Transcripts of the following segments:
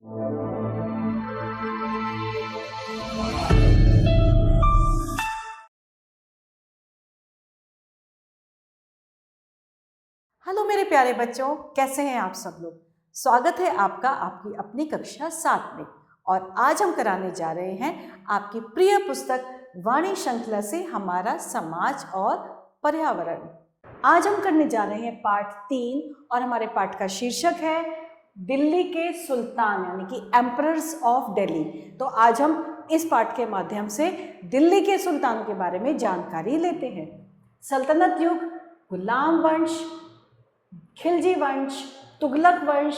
Hello मेरे प्यारे बच्चों, कैसे हैं आप सब लोग। स्वागत है आपका आपकी अपनी कक्षा 7 में। और आज हम कराने जा रहे हैं आपकी प्रिय पुस्तक वाणी श्रृंखला से हमारा समाज और पर्यावरण। आज हम करने जा रहे हैं पाठ 3 और हमारे पाठ का शीर्षक है दिल्ली के सुल्तान यानी कि एम्परर्स ऑफ दिल्ली। तो आज हम इस पाठ के माध्यम से दिल्ली के सुल्तानों के बारे में जानकारी लेते हैं। सल्तनत युग, गुलाम वंश, खिलजी वंश, तुगलक वंश,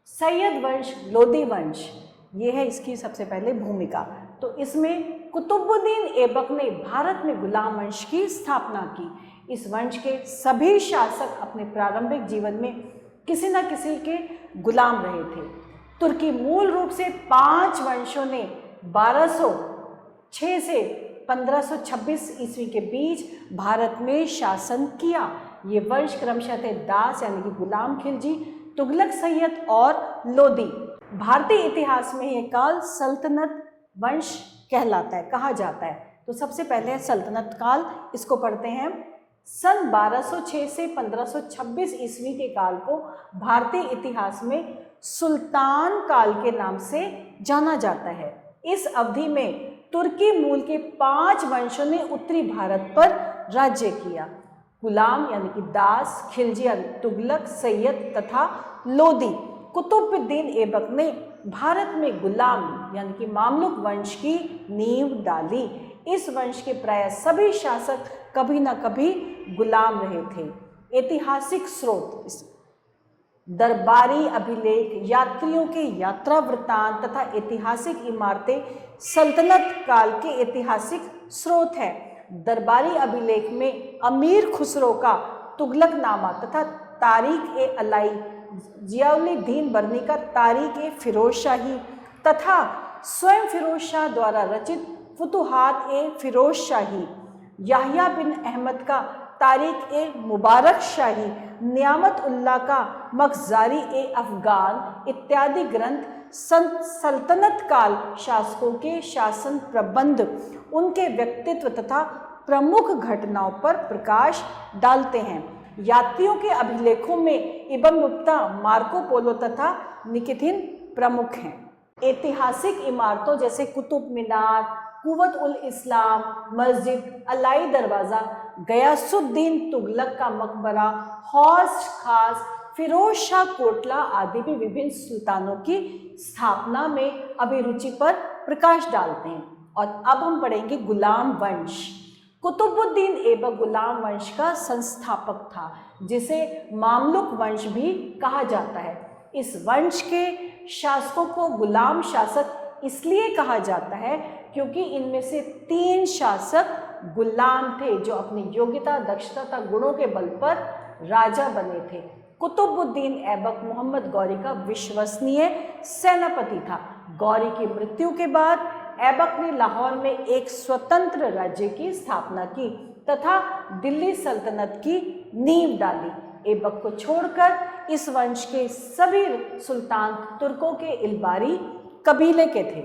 सैयद वंश, लोदी वंश, ये है इसकी सबसे पहले भूमिका। तो इसमें कुतुबुद्दीन ऐबक ने भारत में गुलाम वंश की स्थापना की। इस वंश के सभी शासक अपने प्रारंभिक जीवन में किसी न किसी के गुलाम रहे थे। तुर्की मूल रूप से 5 वंशों ने 1206 से 1526 ईस्वी के बीच भारत में शासन किया। ये वंश क्रमशः थे दास यानी कि गुलाम खिलजी, तुगलक सैयद और लोदी। भारतीय इतिहास में ये काल सल्तनत वंश कहलाता है, कहा जाता है। तो सबसे पहले सल्तनत काल, इसको पढ़ते हैं। सन 1206 से 1526 ईस्वी के काल को भारतीय इतिहास में सुल्तान काल के नाम से जाना जाता है। इस अवधि में तुर्की मूल के 5 वंशों ने उत्तरी भारत पर राज्य किया। गुलाम यानी कि दास, खिलजी यानी तुगलक, सैयद तथा लोदी। कुतुबुद्दीन ऐबक ने भारत में गुलाम यानी कि मामलुक वंश की नींव डाली। इस वंश के प्राय सभी शासक कभी न कभी गुलाम रहे थे। ऐतिहासिक स्रोत, दरबारी अभिलेख, यात्रियों के यात्रा वृत्तांत तथा ऐतिहासिक इमारतें सल्तनत काल के ऐतिहासिक स्रोत हैं। दरबारी अभिलेख में अमीर खुसरो का तुगलकनामा तथा तारीख ए अलाई, जियाउल-ए-दीन बर्नी का तारीख ए फिरोज शाही तथा स्वयं फिरोज शाह द्वारा रचित फुतुहात ए फिरोज शाही, याहिया बिन अहमद का तारीख ए मुबारक शाही, नियामत उल्लाह का मखजारी ए अफगान इत्यादि ग्रंथ सल्तनत काल शासकों के शासन प्रबंध, उनके व्यक्तित्व तथा प्रमुख घटनाओं पर प्रकाश डालते हैं। यात्रियों के अभिलेखों में इब्न बत्ता, मार्को पोलो तथा निकिथिन प्रमुख हैं। ऐतिहासिक इमारतों जैसे कुतुब मीनार, कुव्वत उल इस्लाम मस्जिद, अलाई दरवाज़ा, गयासुद्दीन तुगलक का मकबरा, हौज खास, फिरोज शाह कोटला आदि भी विभिन्न सुल्तानों की स्थापना में अभिरुचि पर प्रकाश डालते हैं। और अब हम पढ़ेंगे गुलाम वंश। कुतुबुद्दीन ऐबक गुलाम वंश का संस्थापक था, जिसे मामलुक वंश भी कहा जाता है। इस वंश के शासकों को गुलाम शासक इसलिए कहा जाता है क्योंकि इनमें से 3 शासक गुलाम थे जो अपनी योग्यता, दक्षता तथा गुणों के बल पर राजा बने थे। कुतुबुद्दीन ऐबक मोहम्मद गौरी का विश्वसनीय सेनापति था। गौरी की मृत्यु के बाद ऐबक ने लाहौर में एक स्वतंत्र राज्य की स्थापना की तथा दिल्ली सल्तनत की नींव डाली। ऐबक को छोड़कर इस वंश के सभी सुल्तान तुर्कों के इल्बारी कबीले के थे।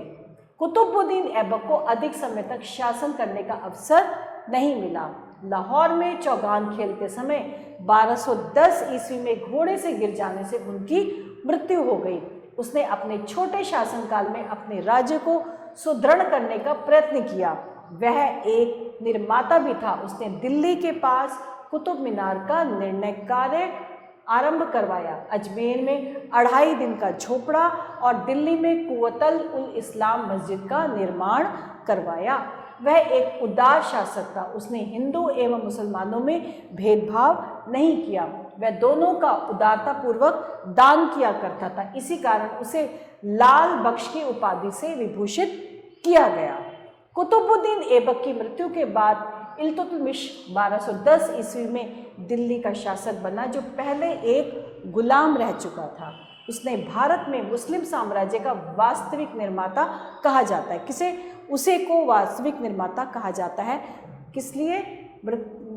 कुतुबुद्दीन ऐबक को अधिक समय तक शासन करने का अवसर नहीं मिला। लाहौर में चौगान खेलते समय 1210 ईस्वी में घोड़े से गिर जाने से उनकी मृत्यु हो गई। उसने अपने छोटे शासनकाल में अपने राज्य को सुदृढ़ करने का प्रयत्न किया। वह एक निर्माता भी था। उसने दिल्ली के पास कुतुब मीनार का निर्णय कार्य आरंभ करवाया, अजमेर में 2.5 दिन का झोपड़ा और दिल्ली में कुव्वतुल इस्लाम मस्जिद का निर्माण करवाया। वह एक उदार शासक था। उसने हिंदू एवं मुसलमानों में भेदभाव नहीं किया। वह दोनों का उदारतापूर्वक दान किया करता था। इसी कारण उसे लाल बख्श की उपाधि से विभूषित किया गया। कुतुबुद्दीन ऐबक की मृत्यु के बाद इल्तुतमिश 1210 ईस्वी में दिल्ली का शासक बना, जो पहले एक गुलाम रह चुका था। उसने भारत में मुस्लिम साम्राज्य का वास्तविक निर्माता कहा जाता है। उसे को वास्तविक निर्माता कहा जाता है किस लिए?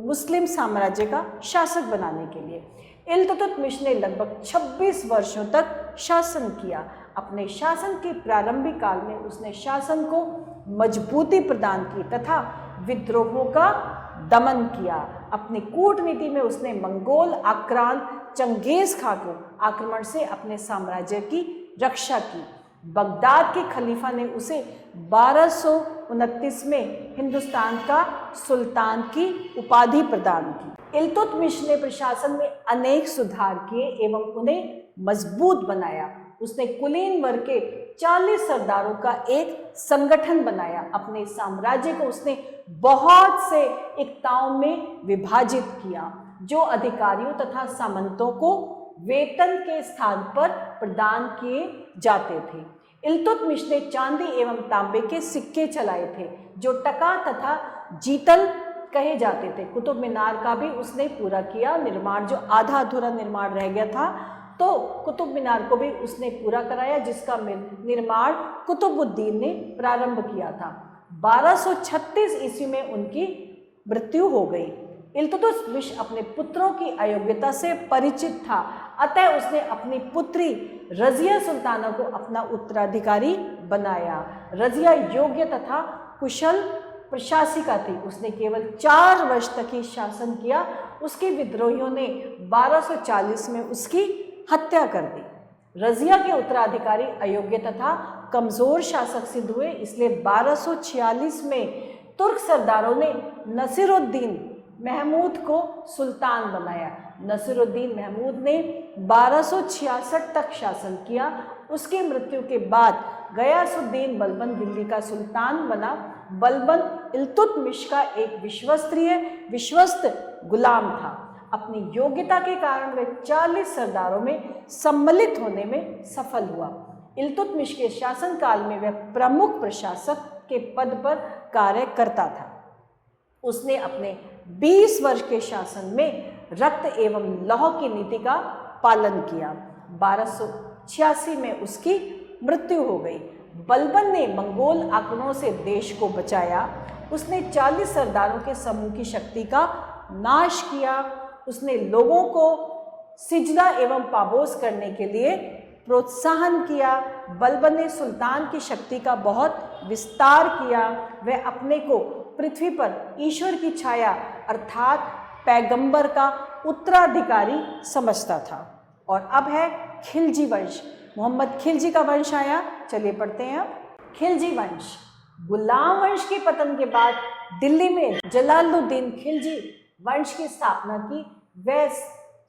मुस्लिम साम्राज्य का शासक बनाने के लिए। इल्तुतमिश ने लगभग 26 वर्षों तक शासन किया। अपने शासन के प्रारंभिक काल में उसने शासन को मजबूती प्रदान की तथा विद्रोहों का दमन किया। अपनी कूटनीति में उसने मंगोल आक्रांत चंगेज खां को आक्रमण से अपने साम्राज्य की रक्षा की। बगदाद के खलीफा ने उसे 1229 में हिंदुस्तान का सुल्तान की उपाधि प्रदान की। इल्तुतमिश ने प्रशासन में अनेक सुधार किए एवं उन्हें मजबूत बनाया। उसने कुलीन वर्ग के 40 सरदारों का एक संगठन बनाया। अपने साम्राज्य को उसने बहुत से एकताओं में विभाजित किया जो अधिकारियों तथा सामंतों को वेतन के स्थान पर प्रदान किए जाते थे। इल्तुतमिश ने चांदी एवं तांबे के सिक्के चलाए थे जो टका तथा जीतल कहे जाते थे। कुतुब मीनार का भी उसने पूरा किया निर्माण, जो आधा अधूरा निर्माण रह गया था तो कुतुब मीनार को भी उसने पूरा कराया, जिसका निर्माण कुतुबुद्दीन ने प्रारंभ किया था। 1236 ईस्वी में उनकी मृत्यु हो गई। इल्तुतमिश अपने पुत्रों की अयोग्यता से परिचित था, अतः उसने अपनी पुत्री रजिया सुल्ताना को अपना उत्तराधिकारी बनाया। रजिया योग्य तथा कुशल प्रशासिका थी। उसने केवल 4 वर्ष तक ही शासन किया। उसके विद्रोहियों ने 1240 में उसकी हत्या कर दी। रजिया के उत्तराधिकारी अयोग्य तथा कमजोर शासक सिद्ध हुए, इसलिए 1246 में तुर्क सरदारों ने नसीरुद्दीन महमूद को सुल्तान बनाया। नसीरुद्दीन महमूद ने 1266 तक शासन किया। उसकी मृत्यु के बाद गयासुद्दीन बलबन दिल्ली का सुल्तान बना। बलबन इल्तुतमिश का एक विश्वस्त गुलाम था। अपनी योग्यता के कारण वह 40 सरदारों में सम्मिलित होने में सफल हुआ। इल्तुतमिश के शासनकाल में वह प्रमुख प्रशासक के पद पर कार्य करता था। उसने अपने 20 वर्ष के शासन में रक्त एवं लौह की नीति का पालन किया। 1286 में उसकी मृत्यु हो गई। बलबन ने मंगोल आक्रमणों से देश को बचाया। उसने 40 सरदारों के समूह की शक्ति का नाश किया। उसने लोगों को सिजदा एवं पाबोस करने के लिए प्रोत्साहन किया। बलबन ने सुल्तान की शक्ति का बहुत विस्तार किया। वह अपने को पृथ्वी पर ईश्वर की छाया अर्थात पैगंबर का उत्तराधिकारी समझता था। और अब है खिलजी वंश। मोहम्मद खिलजी का वंश आया। चलिए पढ़ते हैं अब। खिलजी वंश। गुलाम वंश के पतन के बाद दिल्ली में जलालुद्दीन खिलजी वंश की स्थापना की। वह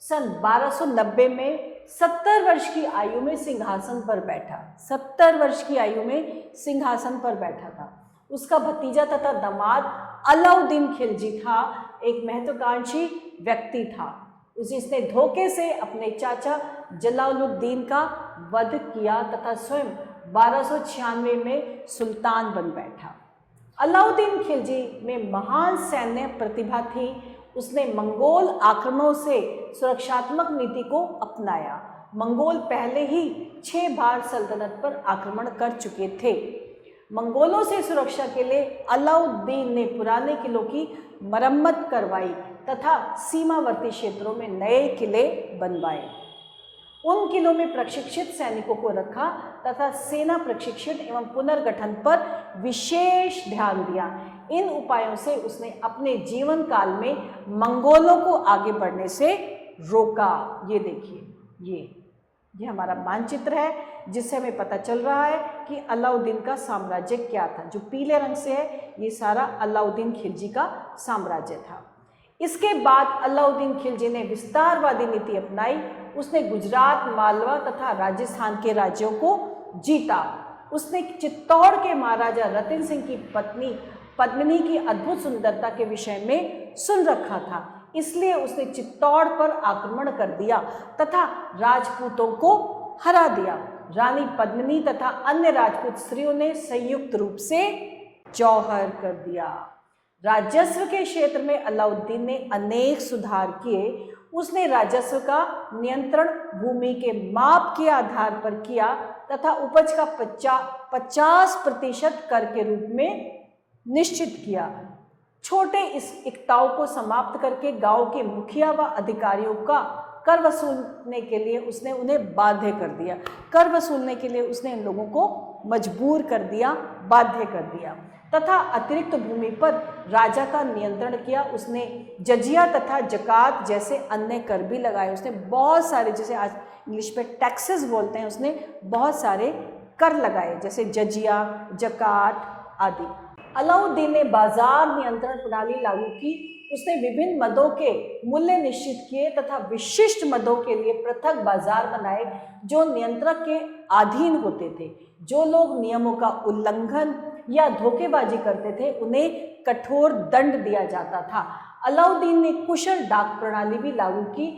सन 1290 में 70 वर्ष की आयु में सिंहासन पर बैठा। 70 वर्ष की आयु में सिंहासन पर बैठा था। उसका भतीजा तथा दामाद अलाउद्दीन खिलजी था, एक महत्वाकांक्षी व्यक्ति था। उसने धोखे से अपने चाचा जलालुद्दीन का वध किया तथा स्वयं 1296 में सुल्तान बन बैठा। अलाउद्दीन खिलजी में महान सैन्य प्रतिभा थी। उसने मंगोल आक्रमणों से सुरक्षात्मक नीति को अपनाया। मंगोल पहले ही 6 बार सल्तनत पर आक्रमण कर चुके थे। मंगोलों से सुरक्षा के लिए अलाउद्दीन ने पुराने किलों की मरम्मत करवाई तथा सीमावर्ती क्षेत्रों में नए किले बनवाए। उन किलों में प्रशिक्षित सैनिकों को रखा तथा सेना प्रशिक्षण एवं पुनर्गठन पर विशेष ध्यान दिया। इन उपायों से उसने अपने जीवन काल में मंगोलों को आगे बढ़ने से रोका। ये देखिए, ये हमारा मानचित्र है जिससे हमें पता चल रहा है कि अलाउद्दीन का साम्राज्य क्या था। जो पीले रंग से है ये सारा अलाउद्दीन खिलजी का साम्राज्य था। इसके बाद अलाउद्दीन खिलजी ने विस्तारवादी नीति अपनाई। उसने गुजरात, मालवा तथा राजस्थान के राज्यों को जीता। उसने चित्तौड़ के महाराजा रतन सिंह की पत्नी पद्मिनी की अद्भुत सुंदरता के विषय में सुन रखा था, इसलिए उसने चित्तौड़ पर आक्रमण कर दिया तथा राजपूतों को हरा दिया। रानी पद्मिनी तथा अन्य राजपूत स्त्रियों ने संयुक्त रूप से जौहर कर दिया। राजस्व के क्षेत्र में अलाउद्दीन ने अनेक सुधार किए। उसने राजस्व का नियंत्रण भूमि के माप के आधार पर किया तथा उपज का 50% कर के रूप में निश्चित किया। छोटे इस एकताओं को समाप्त करके गांव के मुखिया व अधिकारियों का कर वसूलने के लिए उसने उन्हें बाध्य कर दिया। कर वसूलने के लिए उसने इन लोगों को मजबूर कर दिया, बाध्य कर दिया, तथा अतिरिक्त भूमि पर राजा का नियंत्रण किया। उसने जजिया तथा जकात जैसे अन्य कर भी लगाए। उसने बहुत सारे, जैसे आज इंग्लिश में टैक्सेस बोलते हैं, उसने बहुत सारे कर लगाए, जैसे जजिया, जकात आदि। अलाउद्दीन ने बाजार नियंत्रण प्रणाली लागू की। उसने विभिन्न मदों के मूल्य निश्चित किए तथा विशिष्ट मदों के लिए पृथक बाजार बनाए जो नियंत्रक के अधीन होते थे। जो लोग नियमों का उल्लंघन या धोखेबाजी करते थे उन्हें कठोर दंड दिया जाता था। अलाउद्दीन ने कुशल डाक प्रणाली भी लागू की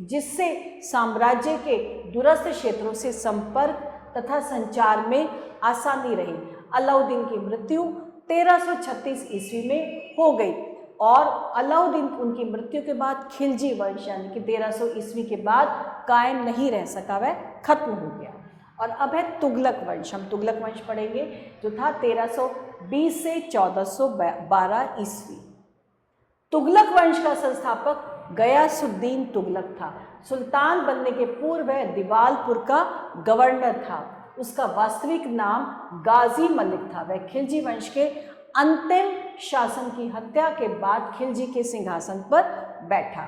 जिससे साम्राज्य के दूरस्थ क्षेत्रों से संपर्क तथा संचार में आसानी रही। अलाउद्दीन की मृत्यु 1336 ईस्वी में हो गई और अलाउद्दीन उनकी मृत्यु के बाद खिलजी वंश यानी कि 1300 ईस्वी के बाद कायम नहीं रह सका, वह खत्म हो गया। और अब है तुगलक वंश। हम तुगलक वंश पढ़ेंगे जो था 1320 से 1412 ईस्वी। तुगलक वंश का संस्थापक गयासुद्दीन तुगलक था। सुल्तान बनने के पूर्व वह दिवालपुर का गवर्नर था। उसका वास्तविक नाम गाजी मलिक था। वह खिलजी वंश के अंतिम शासन की हत्या के बाद खिलजी के सिंहासन पर बैठा।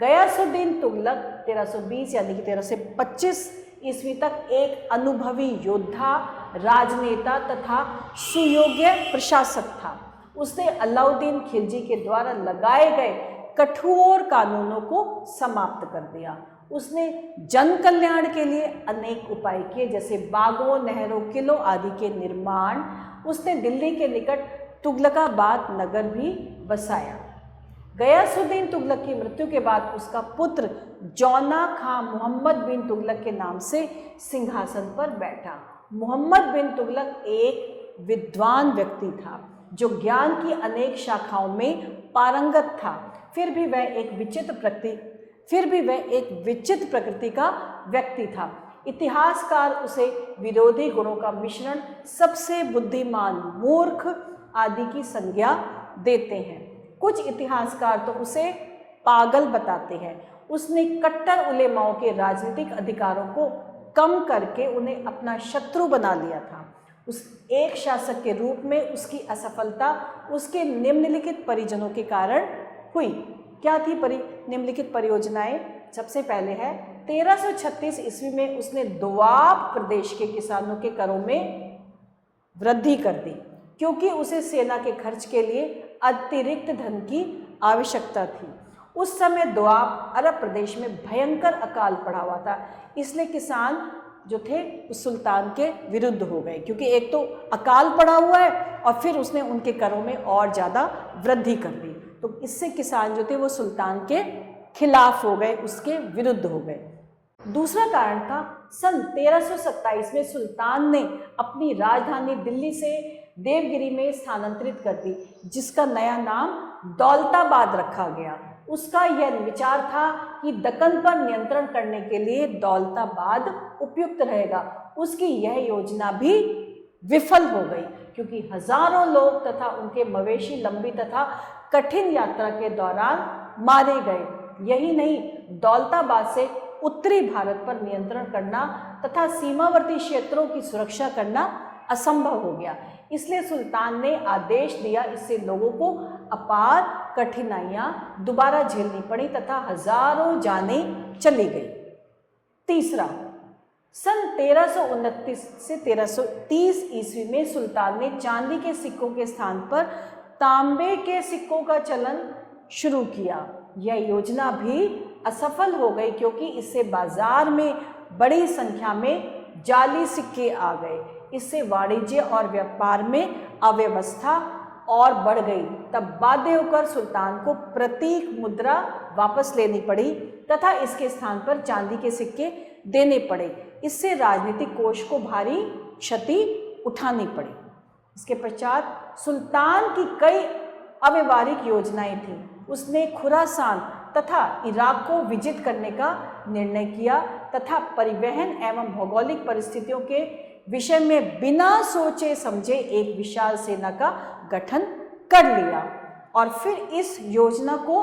गयासुद्दीन तुगलक 1320 यानी कि 1325 ईस्वी तक एक अनुभवी योद्धा, राजनेता तथा सुयोग्य प्रशासक था। उसने अलाउद्दीन खिलजी के द्वारा लगाए गए कठोर कानूनों को समाप्त कर दिया। उसने जन कल्याण के लिए अनेक उपाय किए, जैसे बागों, नहरों, किलों आदि के निर्माण। उसने दिल्ली के निकट तुगलकाबाद नगर भी बसाया। गयासुद्दीन तुगलक की मृत्यु के बाद उसका पुत्र जौना खां मोहम्मद बिन तुगलक के नाम से सिंहासन पर बैठा। मोहम्मद बिन तुगलक एक विद्वान व्यक्ति था जो ज्ञान की अनेक शाखाओं में पारंगत था। फिर भी वह एक विचित्र प्रकृति का व्यक्ति था। इतिहासकार उसे विरोधी गुणों का मिश्रण, सबसे बुद्धिमान, मूर्ख आदि की संज्ञा देते हैं। कुछ इतिहासकार तो उसे पागल बताते हैं। उसने कट्टर उलेमाओं के राजनीतिक अधिकारों को कम करके उन्हें अपना शत्रु बना लिया था। उस एक शासक के रूप में उसकी असफलता उसके निम्नलिखित परिजनों के कारण हुई। क्या थी निम्नलिखित परियोजनाएं? सबसे पहले है 1336 ईस्वी में उसने दोआब प्रदेश के किसानों के करों में वृद्धि कर दी क्योंकि उसे सेना के खर्च के लिए अतिरिक्त धन की आवश्यकता थी। उस समय दोआब अरब प्रदेश में भयंकर अकाल पड़ा हुआ था, इसलिए किसान जो थे उस सुल्तान के विरुद्ध हो गए, क्योंकि एक तो अकाल पड़ा हुआ है और फिर उसने उनके करों में और ज़्यादा वृद्धि कर दी, तो इससे किसान जो थे वो सुल्तान के खिलाफ हो गए, उसके विरुद्ध हो गए। दूसरा कारण था सन 1327 में सुल्तान ने अपनी राजधानी दिल्ली से देवगिरी में स्थानांतरित कर दी, जिसका नया नाम दौलताबाद रखा गया। उसका यह विचार था कि दक्कन पर नियंत्रण करने के लिए दौलताबाद उपयुक्त रहेगा। उसकी यह योजना भी विफल हो गई क्योंकि हजारों लोग तथा उनके मवेशी लंबी तथा कठिन यात्रा के दौरान मारे गए। यही नहीं, दौलताबाद से उत्तरी भारत पर नियंत्रण करना तथा सीमावर्ती क्षेत्रों की सुरक्षा करना असंभव हो गया। इसलिए सुल्तान ने आदेश दिया, इससे लोगों को अपार कठिनाइयां दोबारा झेलनी पड़ी तथा हजारों जानें चली गई। तीसरा, सन 1329 से 1330 ईस्वी में सुल्तान ने चांदी के सिक्कों के स्थान पर तांबे के सिक्कों का चलन शुरू किया। यह योजना भी असफल हो गई क्योंकि इससे बाजार में बड़ी संख्या में जाली सिक्के आ गए। इससे वाणिज्य और व्यापार में अव्यवस्था और बढ़ गई। तब बाध्य होकर सुल्तान को प्रतीक मुद्रा वापस लेनी पड़ी तथा इसके स्थान पर चांदी के सिक्के देने पड़े। इससे राजनीतिक कोष को भारी क्षति उठानी पड़ी। इसके पश्चात सुल्तान की कई अव्यवहारिक योजनाएं थीं। उसने खुरासान तथा इराक को विजित करने का निर्णय किया तथा परिवहन एवं भौगोलिक परिस्थितियों के विषय में बिना सोचे समझे एक विशाल सेना का गठन कर लिया और फिर इस योजना को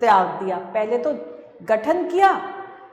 त्याग दिया। पहले तो गठन किया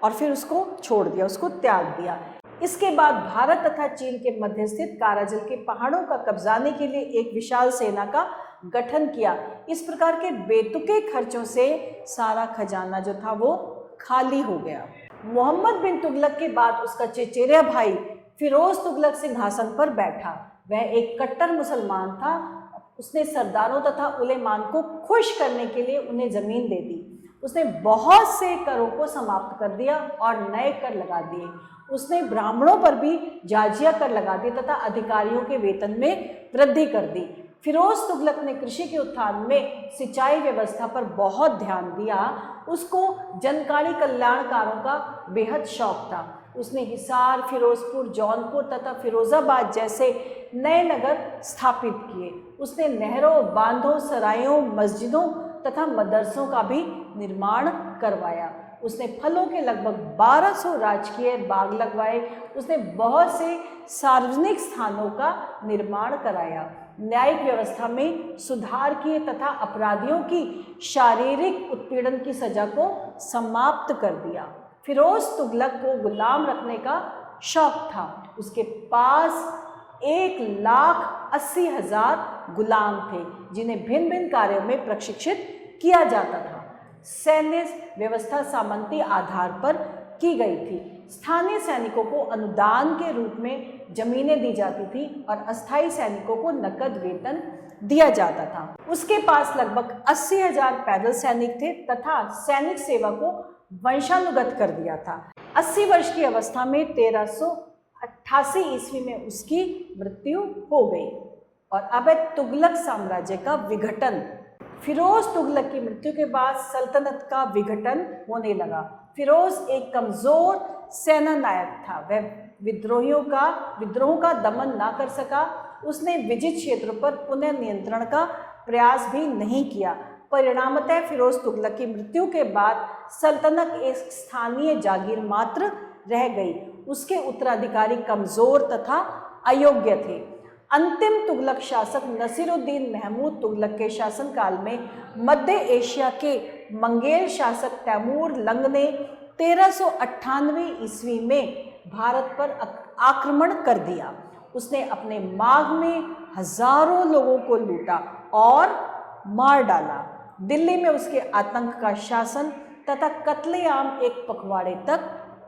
और फिर उसको छोड़ दिया, उसको त्याग दिया। इसके बाद भारत तथा चीन के मध्य स्थित काराजल के पहाड़ों का कब्जाने के लिए एक विशाल सेना का गठन किया। इस प्रकार के बेतुके खर्चों से सारा खजाना जो था वो खाली हो गया। मोहम्मद बिन तुगलक के बाद उसका चचेरा भाई फिरोज तुगलक सिंहासन पर बैठा। वह एक कट्टर मुसलमान था। उसने सरदारों तथा उलेमान को खुश करने के लिए उन्हें जमीन दे दी। उसने बहुत से करों को समाप्त कर दिया और नए कर लगा दिए। उसने ब्राह्मणों पर भी जाजिया कर लगा दिए तथा अधिकारियों के वेतन में वृद्धि कर दी। फिरोज तुगलक ने कृषि के उत्थान में सिंचाई व्यवस्था पर बहुत ध्यान दिया। उसको जनकाड़ी कल्याणकारों का बेहद शौक था। उसने हिसार, फिरोजपुर, जौनपुर तथा फिरोजाबाद जैसे नए नगर स्थापित किए। उसने नहरों, बांधों, सरायों, मस्जिदों तथा मदरसों का भी निर्माण करवाया। उसने फलों के लगभग 1200 राजकीय बाग लगवाए। उसने बहुत से सार्वजनिक स्थानों का निर्माण कराया। न्यायिक व्यवस्था में सुधार किए तथा अपराधियों की शारीरिक उत्पीड़न की सजा को समाप्त कर दिया। फिरोज तुगलक को गुलाम रखने का शौक था। उसके पास 1,80,000 गुलाम थे जिन्हें भिन्न भिन्न कार्यों में प्रशिक्षित किया जाता था। सैन्य व्यवस्था सामंती आधार पर की गई थी। स्थानीय सैनिकों को अनुदान के रूप में जमीनें दी जाती थी और अस्थायी सैनिकों को नकद वेतन दिया जाता था। उसके पास लगभग 80,000 पैदल सैनिक थे तथा सैनिक सेवा को वंशानुगत कर दिया था। 80 वर्ष की अवस्था में 1388 ईस्वी में उसकी मृत्यु हो गई। और अब है तुगलक साम्राज्य का विघटन। फिरोज तुगलक की मृत्यु के बाद सल्तनत का विघटन होने लगा। फिरोज एक कमजोर सेना नायक था। वह विद्रोहों का दमन ना कर सका। उसने विजित क्षेत्रों पर पुनः नियंत्रण का प्रयास भी नहीं किया। परिणामतः फिरोज तुगलक की मृत्यु के बाद सल्तनत एक स्थानीय जागीर मात्र रह गई। उसके उत्तराधिकारी कमजोर तथा अयोग्य थे। अंतिम तुगलक शासक नसीरुद्दीन महमूद तुगलक के शासनकाल में मध्य एशिया के मंगेल शासक तैमूर लंग ने 1398 ईस्वी में भारत पर आक्रमण कर दिया। उसने अपने मार्ग में हजारों लोगों को लूटा और मार डाला। दिल्ली में उसके आतंक का शासन तथा कत्लेआम एक पखवाड़े तक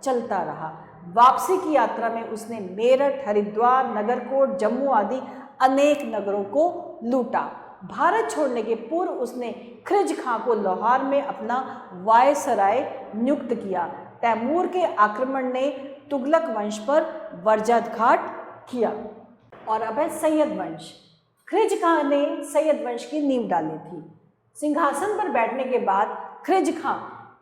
चलता रहा। वापसी की यात्रा में उसने मेरठ, हरिद्वार, नगरकोट, जम्मू आदि अनेक नगरों को लूटा। भारत छोड़ने के पूर्व उसने खिलजी खां को लाहौर में अपना वायसराय नियुक्त किया। तैमूर के आक्रमण ने तुगलक वंश पर वज्राघात किया। और अब है सैयद वंश। खिलजी खां ने सैयद वंश की नींव डाली थी। सिंहासन पर बैठने के बाद खिलजी खां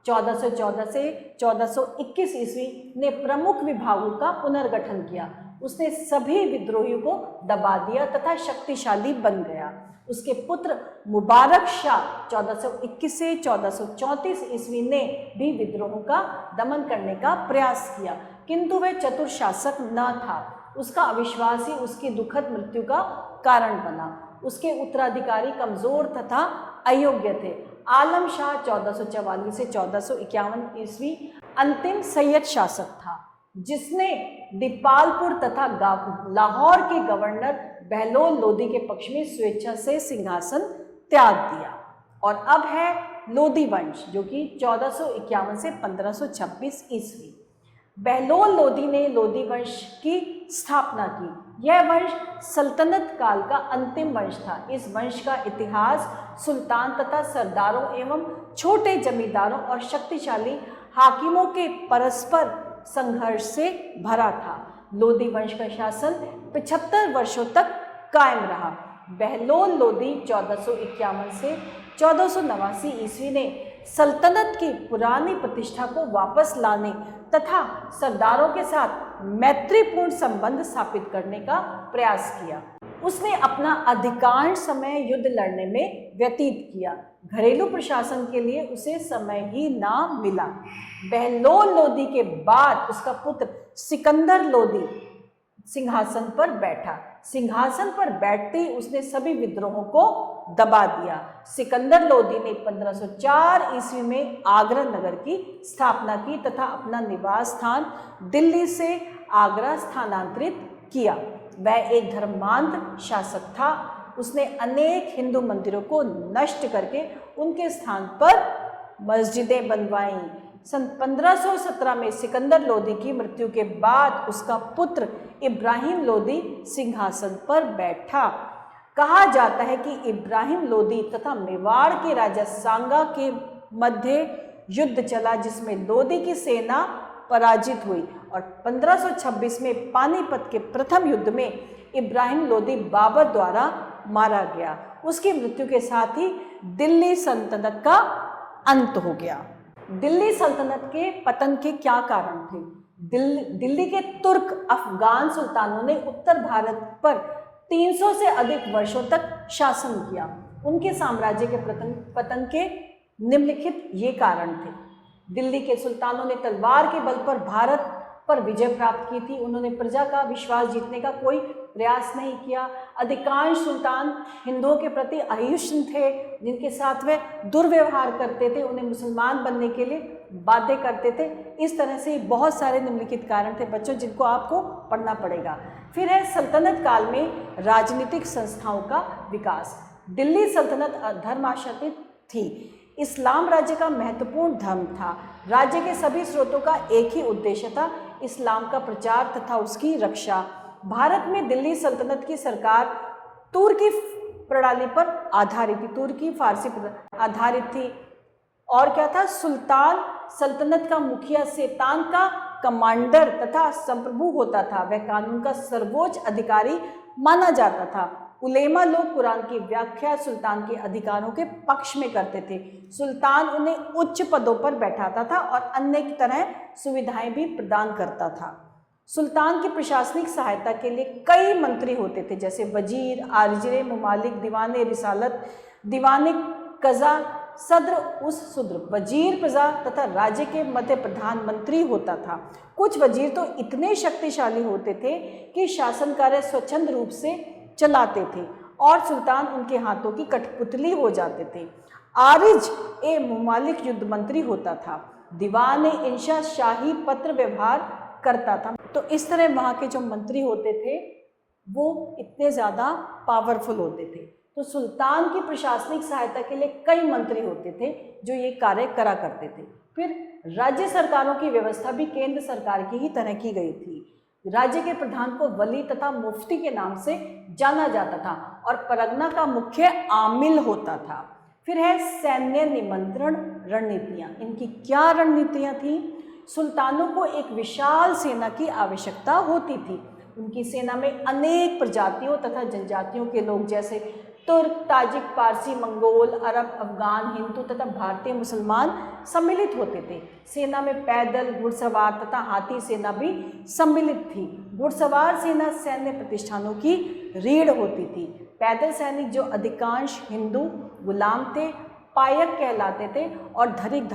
1414 से 1421 ईस्वी ने प्रमुख विभागों का पुनर्गठन किया। उसने सभी विद्रोहियों को दबा दिया तथा शक्तिशाली बन गया। उसके पुत्र मुबारक शाह 1421 से 1434 ईस्वी ने भी विद्रोहों का दमन करने का प्रयास किया, किंतु वह चतुर शासक न था। उसका अविश्वास ही उसकी दुखद मृत्यु का कारण बना। उसके उत्तराधिकारी कमजोर तथा अयोग्य थे। आलम शाह 1444 से 1451 ईस्वी अंतिम सैयद शासक था, जिसने दीपालपुर तथा लाहौर के गवर्नर बहलोल लोदी के पक्ष में स्वेच्छा से सिंहासन त्याग दिया। और अब है लोदी वंश, जो कि 1451 से 1526 ईस्वी। बहलोल लोदी ने लोदी वंश की स्थापना की। यह वंश सल्तनत काल का अंतिम वंश था। इस वंश का इतिहास सुल्तान तथा सरदारों एवं छोटे जमींदारों और शक्तिशाली हाकिमों के परस्पर संघर्ष से भरा था। लोदी वंश का शासन 75 वर्षों तक कायम रहा। बहलोल लोदी 1451 से 1489 ईस्वी ने सल्तनत की पुरानी प्रतिष्ठा को वापस लाने तथा सरदारों के साथ मैत्रीपूर्ण संबंध स्थापित करने का प्रयास किया। उसने अपना अधिकांश समय युद्ध लड़ने में व्यतीत किया। घरेलू प्रशासन के लिए उसे समय ही ना मिला। बहलोल लोदी के बाद उसका पुत्र सिकंदर लोदी सिंहासन पर बैठा। सिंहासन पर बैठते ही उसने सभी विद्रोहों को दबा दिया। सिकंदर लोदी ने 1504 ईस्वी में आगरा नगर की स्थापना की तथा अपना निवास स्थान दिल्ली से आगरा स्थानांतरित किया। वह एक धर्मांध शासक था। उसने अनेक हिंदू मंदिरों को नष्ट करके उनके स्थान पर मस्जिदें बनवाईं। सन 1517 में सिकंदर लोदी की मृत्यु के बाद उसका पुत्र इब्राहिम लोदी सिंहासन पर बैठा। कहा जाता है कि इब्राहिम लोदी तथा मेवाड़ के राजा सांगा के मध्य युद्ध चला, जिसमें लोदी की सेना पराजित हुई और 1526 में पानीपत के प्रथम युद्ध में इब्राहिम लोदी बाबर द्वारा मारा गया। उसकी मृत्यु के साथ ही दिल्ली सल्तनत का अंत हो गया। दिल्ली सल्तनत के पतन के क्या कारण थे? दिल्ली के तुर्क अफगान सुल्तानों ने उत्तर भारत पर 300 से अधिक वर्षों तक शासन किया। उनके साम्राज्य के पतन के निम्नलिखित ये कारण थे। दिल्ली के सुल्तानों ने तलवार के बल पर भारत पर विजय प्राप्त की थी। उन्होंने प्रजा का विश्वास जीतने का कोई प्रयास नहीं किया। अधिकांश सुल्तान हिंदुओं के प्रति अहिष्ण थे, जिनके साथ वे दुर्व्यवहार करते थे, उन्हें मुसलमान बनने के लिए बातें करते थे। इस तरह से बहुत सारे निम्नलिखित कारण थे बच्चों, जिनको आपको पढ़ना पड़ेगा। फिर है सल्तनत काल में राजनीतिक संस्थाओं का विकास। दिल्ली सल्तनत धर्माशासित थी। इस्लाम राज्य का महत्वपूर्ण धर्म था। राज्य के सभी स्रोतों का एक ही उद्देश्य था, इस्लाम का प्रचार तथा उसकी रक्षा। भारत में दिल्ली सल्तनत की सरकार तुर्की प्रणाली पर आधारित थी, तुर्की फारसी पर आधारित थी। और क्या था? सुल्तान सल्तनत का मुखिया शैतान का कमांडर तथा संप्रभु होता था। वह कानून का सर्वोच्च अधिकारी माना जाता था। उलेमा लोग कुरान की व्याख्या सुल्तान के अधिकारों के पक्ष में करते थे। सुल्तान उन्हें उच्च पदों पर बैठाता था और अन्य की तरह सुविधाएं भी प्रदान करता था। सुल्तान की प्रशासनिक सहायता के लिए कई मंत्री होते थे, जैसे वजीर, आरजिरे, मुमालिक, दीवाने रिसालत, दीवाने कज़ा, सद्र उस सुद्र, वजीर प्रजा तथा राज्य के मध्य प्रधानमंत्री होता था। कुछ वजीर तो इतने शक्तिशाली होते थे कि शासन कार्य स्वच्छंद रूप से चलाते थे और सुल्तान उनके हाथों की कठपुतली हो जाते थे। आरिज ए मुमालिक युद्ध मंत्री होता था। दीवान इंशा शाही पत्र व्यवहार करता था। तो इस तरह वहाँ के जो मंत्री होते थे वो इतने ज़्यादा पावरफुल होते थे। तो सुल्तान की प्रशासनिक सहायता के लिए कई मंत्री होते थे जो ये कार्य करा करते थे। फिर राज्य सरकारों की व्यवस्था भी केंद्र सरकार की ही तरह की गई थी। राज्य के प्रधान को वली तथा मुफ्ती के नाम से जाना जाता था और परगना का मुख्य आमिल होता था। फिर है सैन्य निमंत्रण रणनीतियाँ। इनकी क्या रणनीतियाँ थी? सुल्तानों को एक विशाल सेना की आवश्यकता होती थी। उनकी सेना में अनेक प्रजातियों तथा जनजातियों के लोग जैसे तुर्क, ताजिक, पारसी, मंगोल, अरब, अफगान, हिंदू तथा भारतीय मुसलमान सम्मिलित होते थे। सेना में पैदल, घुड़सवार तथा हाथी सेना भी सम्मिलित थी। घुड़सवार सेना सैन्य प्रतिष्ठानों की रीढ़ होती थी। पैदल सैनिक जो अधिकांश हिंदू गुलाम थे, पायक कहलाते थे और धनिक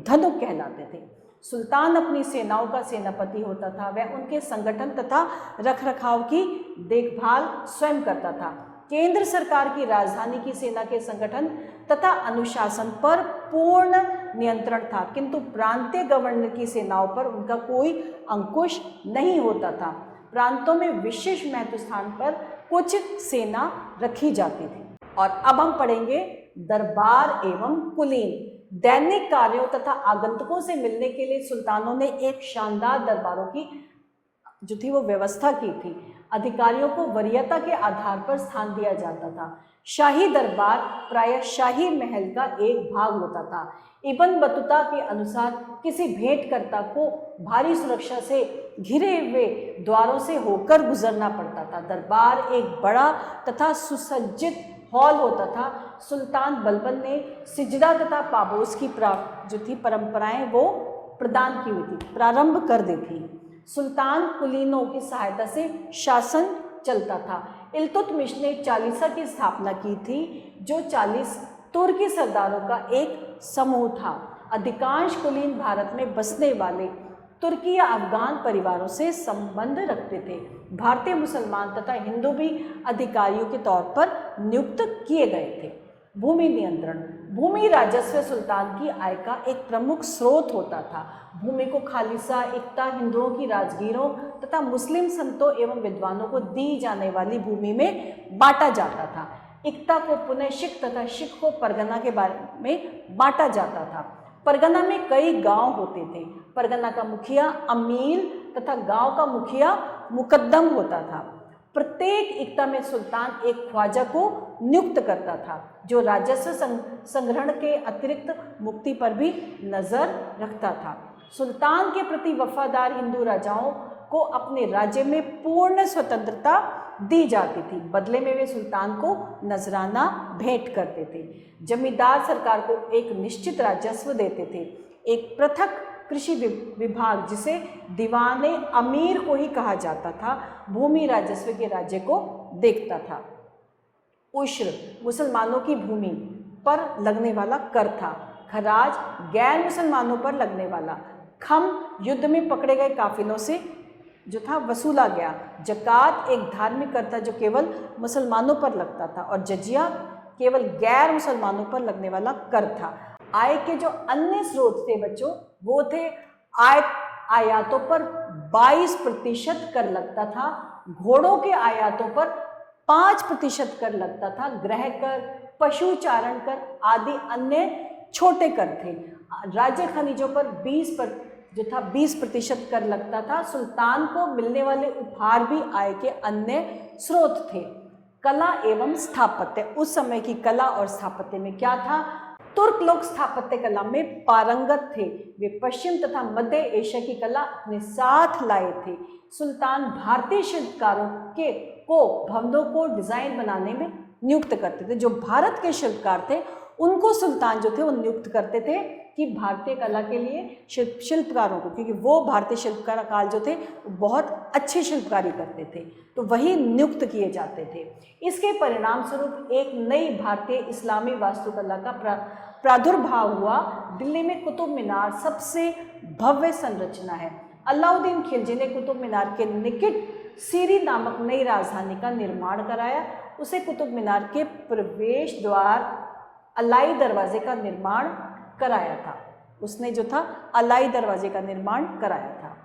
धनुक कहलाते थे। सुल्तान अपनी सेनाओं का सेनापति होता था। वह उनके संगठन तथा रखरखाव की देखभाल स्वयं करता था। केंद्र सरकार की राजधानी की सेना के संगठन तथा अनुशासन पर पूर्ण नियंत्रण था, किंतु प्रांतीय गवर्नर की सेनाओं पर उनका कोई अंकुश नहीं होता था। प्रांतों में विशेष महत्व स्थान पर कुछ सेना रखी जाती थी। और अब हम पढ़ेंगे दरबार एवं कुलीन। दैनिक कार्यों तथा आगंतुकों से मिलने के लिए सुल्तानों ने एक शानदार दरबारों की जो थी वो व्यवस्था की थी। अधिकारियों को वरीयता के आधार पर स्थान दिया जाता था। शाही दरबार प्रायः शाही महल का एक भाग होता था। इब्न बतूता के अनुसार किसी भेंटकर्ता को भारी सुरक्षा से घिरे हुए द्वारों से होकर गुजरना पड़ता था। दरबार एक बड़ा तथा सुसज्जित हॉल होता था। सुल्तान बलबन ने सिजदा तथा पाबोस की जो थी परंपराएं वो प्रदान की हुई थी, प्रारंभ कर दी थी। सुल्तान कुलीनों की सहायता से शासन चलता था। इल्तुतमिश ने चालीसा की स्थापना की थी, जो 40 तुर्की सरदारों का एक समूह था। अधिकांश कुलीन भारत में बसने वाले तुर्की या अफगान परिवारों से संबंध रखते थे। भारतीय मुसलमान तथा हिंदू भी अधिकारियों के तौर पर नियुक्त किए गए थे। भूमि नियंत्रण। भूमि राजस्व सुल्तान की आय का एक प्रमुख स्रोत होता था। भूमि को खालिसा, इक्ता, हिंदुओं की राजगीरों तथा मुस्लिम संतों एवं विद्वानों को दी जाने वाली भूमि में बांटा जाता था। इक्ता को पुनः शिक तथा शिक को परगना के बारे में बांटा जाता था। परगना में कई गांव होते थे। परगना का मुखिया अमील तथा गांव का मुखिया मुकद्दम होता था। प्रत्येक इक्ता में सुल्तान एक ख्वाजा को नियुक्त करता था, जो राजस्व संग्रहण के अतिरिक्त मुक्ति पर भी नजर रखता था। सुल्तान के प्रति वफादार हिंदू राजाओं को अपने राज्य में पूर्ण स्वतंत्रता दी जाती थी। बदले में वे सुल्तान को नजराना भेंट करते थे। जमींदार सरकार को एक निश्चित राजस्व देते थे। एक पृथक कृषि विभाग, जिसे दीवाने अमीर को ही कहा जाता था, भूमि राजस्व के राज्य को देखता था। उश्र मुसलमानों की भूमि पर लगने वाला कर था। खराज गैर मुसलमानों पर लगने वाला। खम युद्ध में पकड़े गए काफिलों से जो था वसूला गया। जकात एक धार्मिक कर था जो केवल मुसलमानों पर लगता था, और जजिया केवल गैर मुसलमानों पर लगने वाला कर था। आय के जो अन्य स्रोत थे बच्चों, वो थे आयातों पर 22% कर लगता था। घोड़ों के आयातों पर 5% कर लगता था। गृह कर, पशु चारण कर आदि अन्य छोटे कर थे। राज्य खनिजों पर 20% कर लगता था। सुल्तान को मिलने वाले उपहार भी आय के अन्य स्रोत थे। कला एवं स्थापत्य। उस समय की कला और स्थापत्य में क्या था? तुर्क लोग स्थापत्य कला में पारंगत थे। वे पश्चिम तथा मध्य एशिया की कला अपने साथ लाए थे। सुल्तान भारतीय शिल्पकारों को भवनों को डिजाइन बनाने में नियुक्त करते थे। जो भारत के शिल्पकार थे उनको सुल्तान जो थे वो नियुक्त करते थे कि भारतीय कला के लिए शिल्पकारों को, क्योंकि वो भारतीय शिल्पकार काल जो थे बहुत अच्छी शिल्पकारी करते थे, तो वही नियुक्त किए जाते थे। इसके परिणाम स्वरूप एक नई भारतीय इस्लामी वास्तुकला का प्रादुर्भाव हुआ। दिल्ली में कुतुब मीनार सबसे भव्य संरचना है। अलाउद्दीन खिलजी ने कुतुब मीनार के निकट सीरी नामक नई राजधानी का निर्माण कराया। उसे कुतुब मीनार के प्रवेश द्वार अलाई दरवाजे का निर्माण कराया था। उसने जो था अलाई दरवाजे का निर्माण कराया था।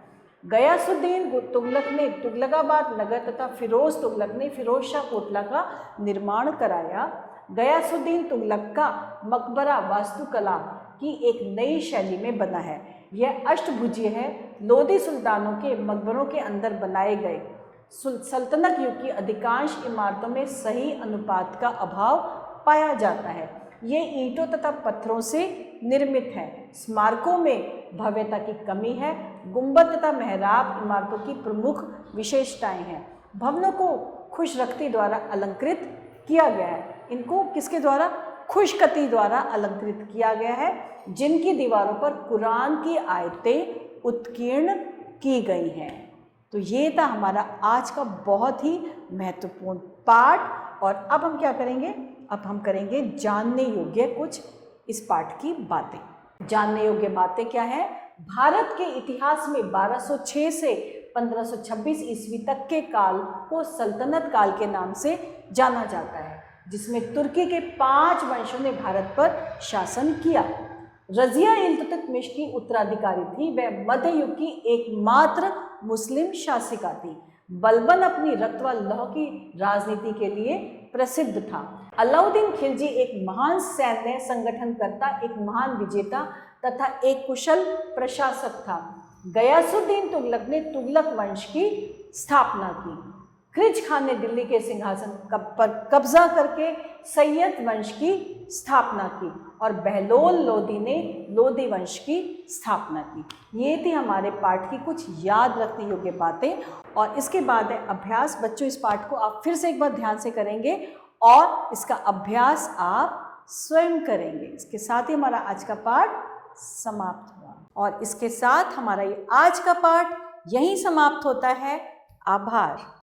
गयासुद्दीन तुगलक ने तुगलकाबाद नगर तथा फिरोज तुगलक ने फिरोज शाह कोटला का निर्माण कराया। गयासुद्दीन तुगलक का मकबरा वास्तुकला की एक नई शैली में बना है। यह अष्टभुजीय है। लोधी सुल्तानों के मकबरों के अंदर बनाए गए सल्तनत युग की अधिकांश इमारतों में सही अनुपात का अभाव पाया जाता है। ये ईंटों तथा पत्थरों से निर्मित है। स्मारकों में भव्यता की कमी है। गुंबद तथा मेहराब इमारतों की प्रमुख विशेषताएं हैं। भवनों को खुशरख्ती द्वारा अलंकृत किया गया है। इनको किसके द्वारा? खुशकती द्वारा अलंकृत किया गया है, जिनकी दीवारों पर कुरान की आयतें उत्कीर्ण की गई हैं। तो ये था हमारा आज का बहुत ही महत्वपूर्ण पाठ। और अब हम क्या करेंगे? अब हम करेंगे जानने योग्य कुछ इस पाठ की बातें। जानने योग्य बातें क्या है? भारत के इतिहास में 1206 से 1526 ईस्वी तक के काल को सल्तनत काल के नाम से जाना जाता है, जिसमें तुर्की के 5 वंशों ने भारत पर शासन किया। रजिया इल्तुतमिश की उत्तराधिकारी थी। वह मध्य युग की एकमात्र मुस्लिम शासिका थी। बलबन अपनी रक्त व लौह की राजनीति के लिए प्रसिद्ध था। अलाउद्दीन खिलजी एक महान सैन्य संगठनकर्ता, एक महान विजेता तथा एक कुशल प्रशासक था। गयासुद्दीन तुगलक ने तुगलक वंश की स्थापना की। खिलज खान ने दिल्ली के सिंहासन पर कब्जा करके सैयद वंश की स्थापना की, और बहलोल लोदी ने लोदी वंश की स्थापना की। ये थी हमारे पाठ की कुछ याद रखने योग्य बातें। और इसके बाद है अभ्यास। बच्चों, इस पाठ को आप फिर से एक बार ध्यान से करेंगे और इसका अभ्यास आप स्वयं करेंगे। इसके साथ ही हमारा आज का पाठ समाप्त हुआ, और इसके साथ हमारा ये आज का पाठ यहीं समाप्त होता है। आभार।